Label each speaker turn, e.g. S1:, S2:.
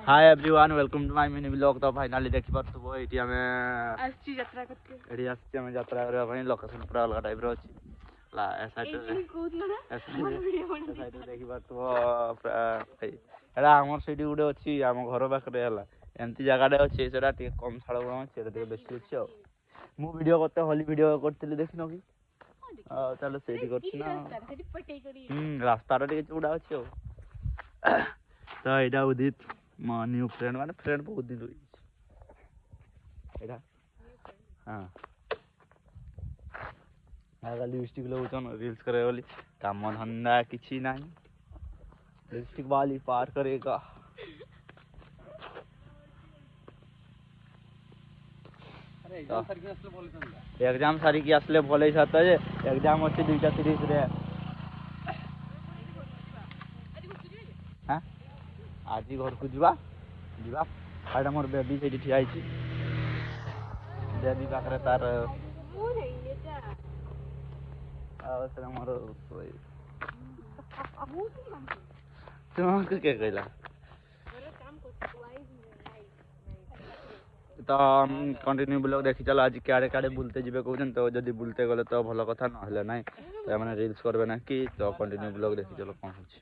S1: Hi everyone welcome to my mini blog. तो finally देखि पारथुबो एठी हमें
S2: आछि यात्रा करके
S1: एठी आछि हमें यात्रा करबा पई लोकेशन पूरा अलग टाइप रो अछि ला ए साइड
S2: एठी कोतला ना मन वीडियो बन
S1: साइड देखि पारथुबो एला हमर सेठी गुडे अछि हम घर पाखरे हला एंती जगाडे अछि सेटा टे कम छाड़ गुण अछि सेटा टे बेसी अछि मु वीडियो करते होली वीडियो करथिले देखिनो की चलो सेठी करछि ना
S2: सेठी पटे करी
S1: रास्ता रे चूड़ा अछि तो एटा उदित मो न्यू फ्रेंड माने फ्रेंड बहुत दिन रही एटा हां आगा लिपस्टिक लगौछन रील्स करे वाली काम धंधा किछि नाही लिपस्टिक वाली पार करेगा
S3: अरे एग्जाम सारी के असले बोले चंदा
S1: एग्जाम सारी की असले बोले छत जे एग्जाम अछि दुईटा सीरीज रे हां आज घर को जीवा जीवा आडा मोर बेबी सेठी ठिया आइछि बेबी पाखरे तार
S2: मु नहीं नेता
S1: आवश्यक मोर सोई
S2: मु की मान
S1: तुमको के कहला
S2: अरे काम को वाइज
S1: तो कंटिन्यू ब्लॉग देखि चलो आज क्यारे काडे बुलते जिबे कहउछन तो जदी बुलते गले तो भलो कथा न हले नाही तो माने रील्स करबे ना कि तो कंटिन्यू ब्लॉग देखि चलो कोन होछि